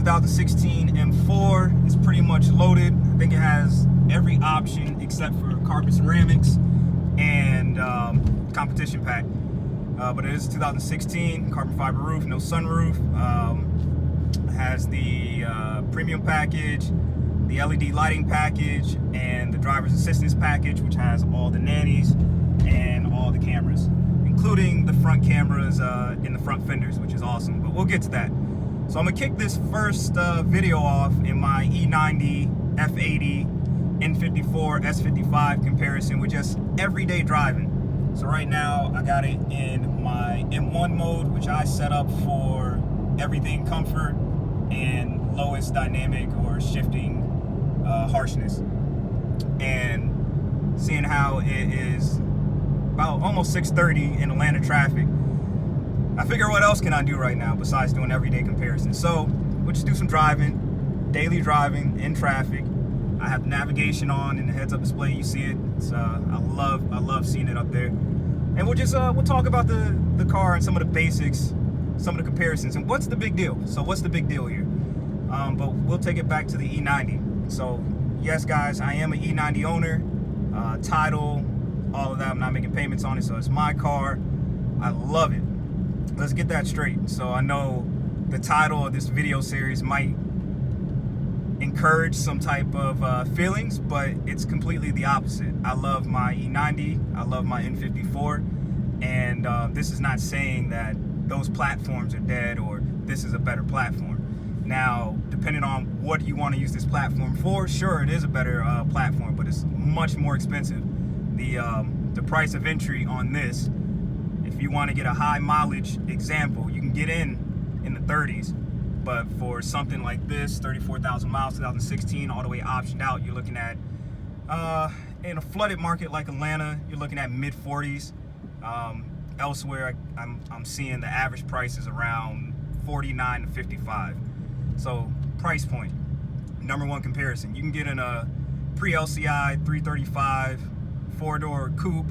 2016 M4. It's pretty much loaded. I think it has every option except for carbon ceramics and competition pack. But it is 2016, carbon fiber roof, no sunroof. It has the premium package, the LED lighting package, and the driver's assistance package, which has all the nannies and all the cameras, including the front cameras in the front fenders, which is awesome, but we'll get to that. So I'm gonna kick this first video off in my E90 F80 N54 S55 comparison with just everyday driving. So right now I got it in my M1 mode, which I set up for everything comfort and lowest dynamic or shifting harshness. And seeing how it is about almost 6:30 in Atlanta traffic, I figure what else can I do right now besides doing everyday comparisons. So we'll just do some driving, daily driving in traffic. I have navigation on in the heads-up display. You see it. It's, I love seeing it up there. And we'll talk about the car and some of the basics, some of the comparisons, and what's the big deal. So what's the big deal here? But we'll take it back to the E90. So yes, guys, I am an E90 owner. Title, all of that. I'm not making payments on it, so it's my car. I love it. Let's get that straight. So I know the title of this video series might encourage some type of feelings, but it's completely the opposite. I love my E90, I love my N54, and this is not saying that those platforms are dead or this is a better platform. Now, depending on what you want to use this platform for, sure, it is a better platform, but it's much more expensive. The price of entry on this, if you want to get a high mileage example, you can get in the 30s. But for something like this, 34,000 miles, 2016, all the way optioned out, you're looking at, in a flooded market like Atlanta, you're looking at mid 40s. Elsewhere, I'm seeing the average price is around 49 to 55. So price point, number one comparison. You can get in a pre-LCI 335 four-door coupe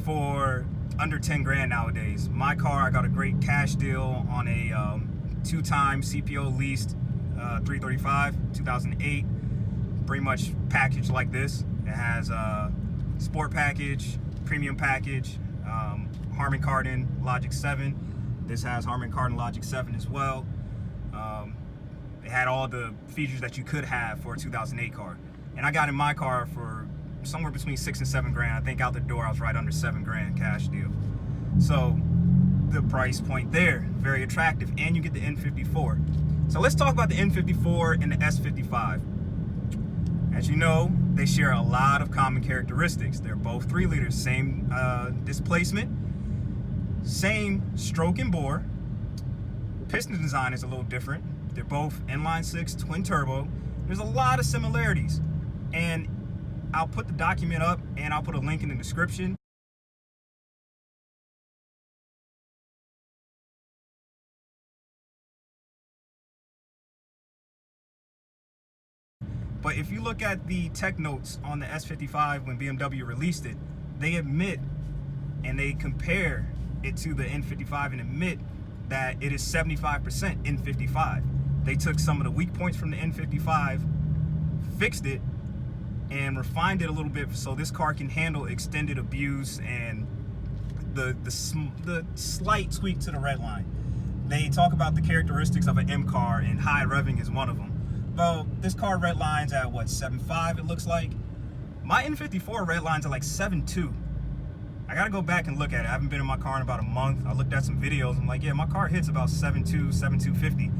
for under 10 grand nowadays. My car, I got a great cash deal on a 2-time CPO leased 335, 2008, pretty much packaged like this. It has a sport package, premium package, Harman Kardon Logic 7. This has Harman Kardon Logic 7 as well. It had all the features that you could have for a 2008 car. And I got in my car for somewhere between 6 and 7 grand. I think out the door I was right under 7 grand cash deal. So the price point there, very attractive, and you get the N54. So let's talk about the N54 and the S55. As you know, they share a lot of common characteristics. They're both 3 liters, same displacement, same stroke and bore. Piston design is a little different. They're both inline 6 twin turbo. There's a lot of similarities, and I'll put the document up and I'll put a link in the description. But if you look at the tech notes on the S55 when BMW released it, they admit and they compare it to the N55 and admit that it is 75% N55. They took some of the weak points from the N55, fixed it, and refined it a little bit so this car can handle extended abuse and the slight tweak to the red line. They talk about the characteristics of an M car, and high revving is one of them. Well, this car red lines at what, 7.5 it looks like? My N54 red lines are like 7.2. I gotta go back and look at it. I haven't been in my car in about a month. I looked at some videos. I'm like, yeah, my car hits about 7.2, 7.250.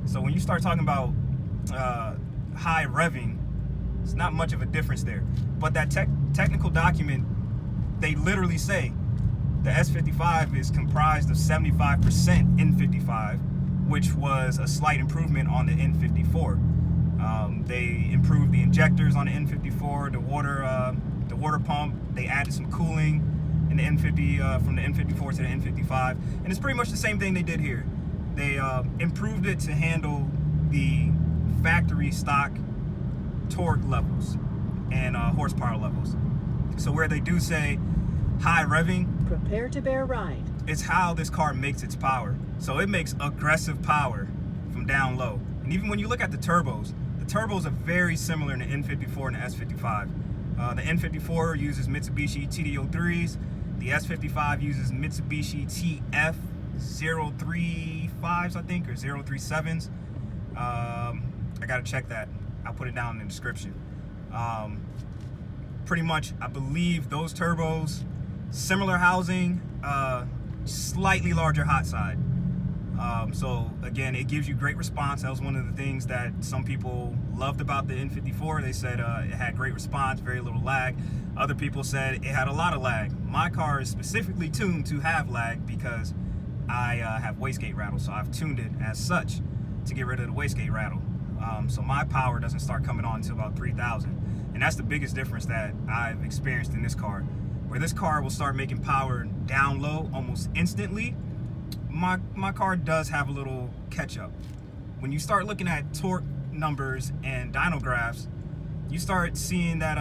So when you start talking about high revving, it's not much of a difference there. But that technical document, they literally say the S55 is comprised of 75% N55, which was a slight improvement on the N54. They improved the injectors on the N54, the water pump. They added some cooling in the N50 from the N54 to the N55, and it's pretty much the same thing they did here. They improved it to handle the factory stock torque levels and horsepower levels. So where they do say high revving, prepare to bear ride, it's how this car makes its power. So it makes aggressive power from down low. And even when you look at the turbos are very similar in the N54 and the S55. The N54 uses Mitsubishi TD03s. The S55 uses Mitsubishi TF035s, I think, or 037s. I gotta check that. I'll put it down in the description. Pretty much, I believe those turbos, similar housing, slightly larger hot side. So again, it gives you great response. That was one of the things that some people loved about the N54. They said it had great response, very little lag. Other people said it had a lot of lag. My car is specifically tuned to have lag because I have wastegate rattle, so I've tuned it as such to get rid of the wastegate rattle. So my power doesn't start coming on until about 3,000. And that's the biggest difference that I've experienced in this car. Where this car will start making power down low almost instantly, my car does have a little catch up. When you start looking at torque numbers and dyno graphs, you start seeing that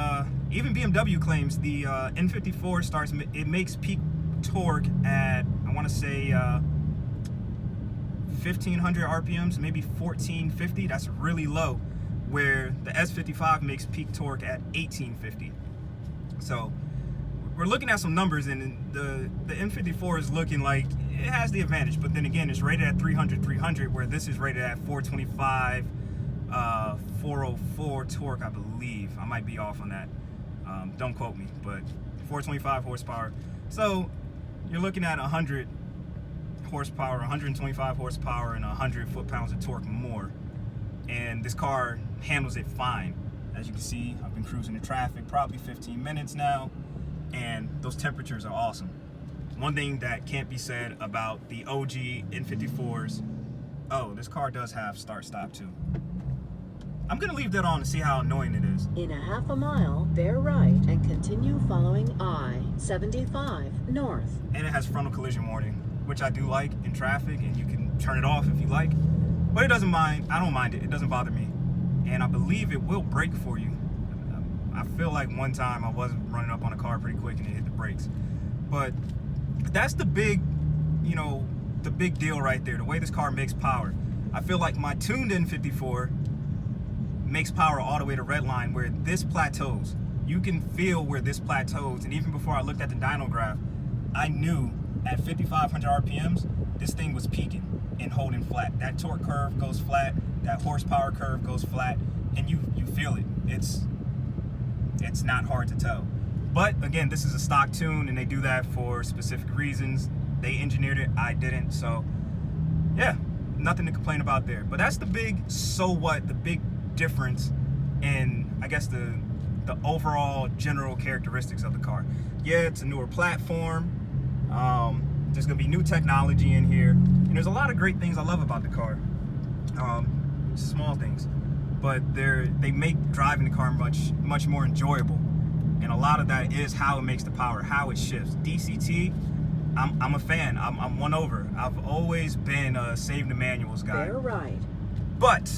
even BMW claims the N54 it makes peak torque at, I want to say 1,500 RPMs, maybe 1,450. That's really low, where the S55 makes peak torque at 1,850. So we're looking at some numbers, and the N54 is looking like it has the advantage, but then again, it's rated at 300, where this is rated at 425, 404 torque, I believe. I might be off on that. Don't quote me, but 425 horsepower. So you're looking at 100 horsepower, 125 horsepower, and 100 foot-pounds of torque more. And this car handles it fine. As you can see, I've been cruising in traffic probably 15 minutes now, and those temperatures are awesome. One thing that can't be said about the OG N54s, oh, this car does have start-stop too. I'm gonna leave that on to see how annoying it is. In a half a mile, bear right and continue following I-75 north. And it has frontal collision warning, which I do like in traffic, and you can turn it off if you like. But it doesn't mind, I don't mind it, it doesn't bother me. And I believe it will brake for you. I feel like one time I was running up on a car pretty quick and it hit the brakes. But that's the big, the big deal right there, the way this car makes power. I feel like my tuned N54 makes power all the way to redline, where this plateaus. You can feel where this plateaus, and even before I looked at the dyno graph, I knew at 5,500 RPMs, this thing was peaking and holding flat. That torque curve goes flat, that horsepower curve goes flat, and you feel it. It's not hard to tell. But again, this is a stock tune, and they do that for specific reasons. They engineered it, I didn't, so yeah, nothing to complain about there. But that's the big so what, the big difference in, I guess, the overall general characteristics of the car. Yeah, it's a newer platform. There's gonna be new technology in here, and there's a lot of great things I love about the car. Small things, but they make driving the car much more enjoyable. And a lot of that is how it makes the power, how it shifts. DCT, I'm a fan. I'm won over. I've always been a save the manuals guy. Bear right. But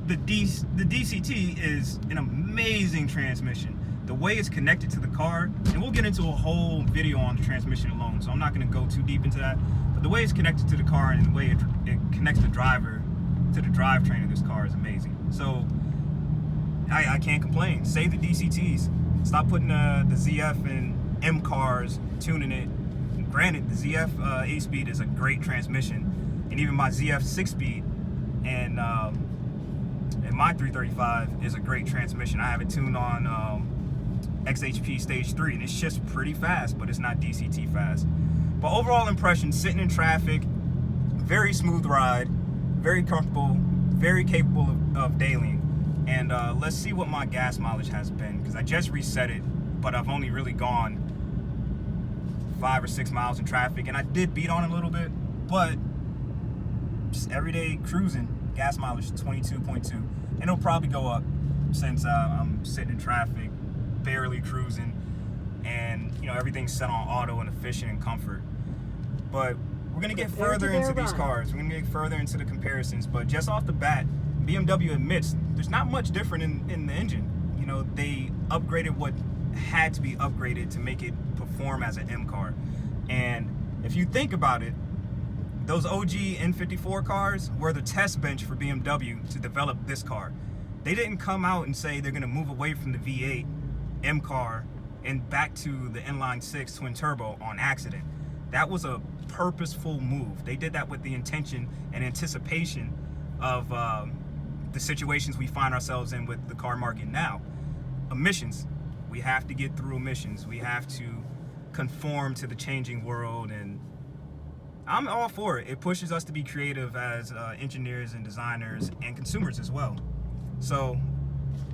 the DCT is an amazing transmission. The way it's connected to the car, and we'll get into a whole video on the transmission alone, so I'm not going to go too deep into that. But the way it's connected to the car and the way it connects the driver to the drivetrain of this car is amazing. So I can't complain. Save the DCTs. Stop putting the ZF and M cars, tuning it. Granted, the ZF 8-speed is a great transmission, and even my ZF 6-speed and my 335 is a great transmission. I have it tuned on XHP Stage 3, and it shifts pretty fast, but it's not DCT fast. But overall impression, sitting in traffic, very smooth ride, very comfortable, very capable of dailying. And let's see what my gas mileage has been, because I just reset it, but I've only really gone 5 or 6 miles in traffic, and I did beat on it a little bit, but just everyday cruising, gas mileage 22.2, and it'll probably go up since I'm sitting in traffic, barely cruising, and everything's set on auto and efficient and comfort. But we're gonna get further into these cars. We're gonna get further into the comparisons, but just off the bat, BMW admits there's not much different in the engine. They upgraded what had to be upgraded to make it perform as an M car. And if you think about it, those OG N54 cars were the test bench for BMW to develop this car. They didn't come out and say they're gonna move away from the V8 M car and back to the inline 6 twin turbo on accident. That was a purposeful move. They did that with the intention and anticipation of the situations we find ourselves in with the car market now. Emissions. We have to get through emissions. We have to conform to the changing world, and I'm all for it. It pushes us to be creative as engineers and designers and consumers as well. So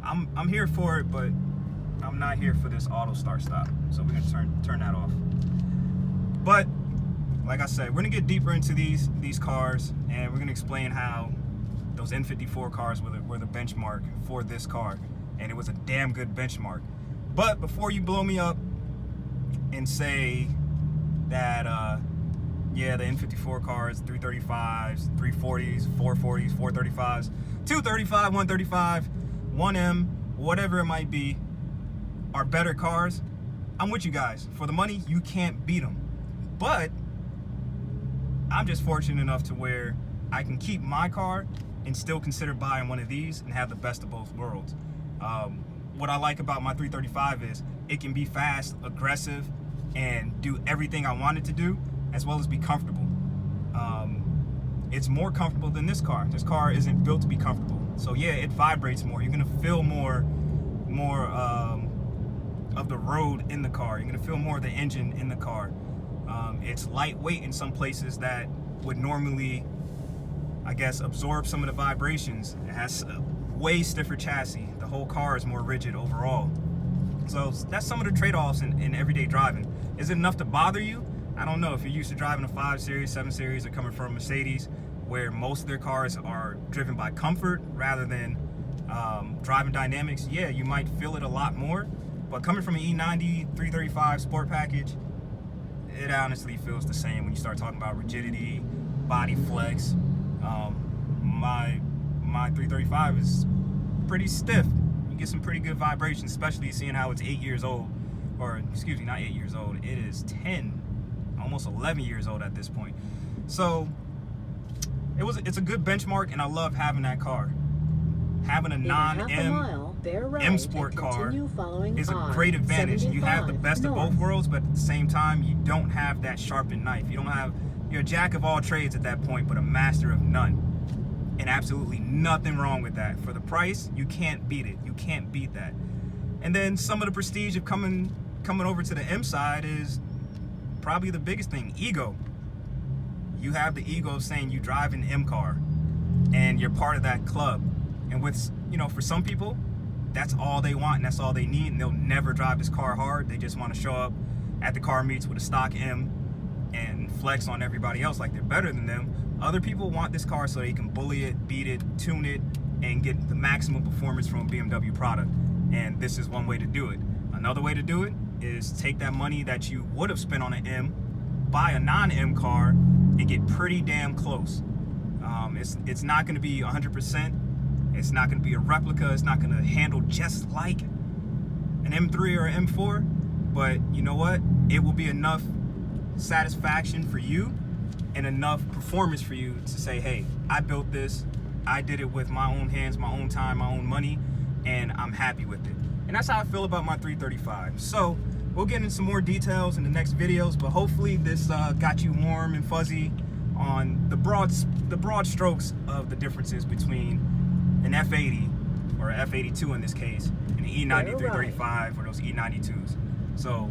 I'm here for it, but I'm not here for this auto start stop. So we're gonna turn that off. But like I said, we're gonna get deeper into these cars, and we're gonna explain how those N54 cars were the benchmark for this car, and it was a damn good benchmark. But before you blow me up and say that yeah, the N54 cars, 335s, 340s, 440s, 435s, 235, 135, 1M, whatever it might be, are better cars, I'm with you guys. For the money, you can't beat them. But I'm just fortunate enough to where I can keep my car and still consider buying one of these and have the best of both worlds. What I like about my 335 is it can be fast, aggressive, and do everything I want it to do, as well as be comfortable. It's more comfortable than this car. This car isn't built to be comfortable. So yeah, it vibrates more. You're gonna feel more of the road in the car. You're gonna feel more of the engine in the car. It's lightweight in some places that would normally, I guess, absorb some of the vibrations. It has a way stiffer chassis. The whole car is more rigid overall. So that's some of the trade-offs in everyday driving. Is it enough to bother you? I don't know. If you're used to driving a 5 Series, 7 Series, or coming from Mercedes, where most of their cars are driven by comfort rather than driving dynamics, yeah, you might feel it a lot more. But coming from an E90 335 Sport package, it honestly feels the same when you start talking about rigidity, body flex. My 335 is pretty stiff. You get some pretty good vibrations, especially seeing how it's 8 years old, or excuse me, not 8 years old. It is 10, almost 11 years old at this point. So it's a good benchmark, and I love having that car. Having a non-M M Sport car is a great advantage. You have the best of both worlds, but at the same time, you don't have that sharpened knife. You don't have, you're a jack of all trades at that point, but a master of none. And absolutely nothing wrong with that. For the price, you can't beat it. You can't beat that. And then some of the prestige of coming over to the M side is probably the biggest thing, ego. You have the ego of saying you drive an M car and you're part of that club. And with, you know, for some people, that's all they want and that's all they need, and they'll never drive this car hard. They just want to show up at the car meets with a stock M and flex on everybody else like they're better than them. Other people want this car so they can bully it, beat it, tune it, and get the maximum performance from a BMW product. And this is one way to do it. Another way to do it is take that money that you would have spent on an M, buy a non-M car, and get pretty damn close. It's not going to be 100%. It's not going to be a replica. It's not going to handle just like an M3 or an M4. But you know what? It will be enough satisfaction for you and enough performance for you to say, hey, I built this. I did it with my own hands, my own time, my own money, and I'm happy with it. And that's how I feel about my 335. So we'll get into some more details in the next videos, but hopefully this got you warm and fuzzy on the broad strokes of the differences between an F80 or F82 in this case, and an E90 335 or those E92s. So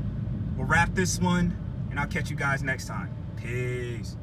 we'll wrap this one, and I'll catch you guys next time. Peace.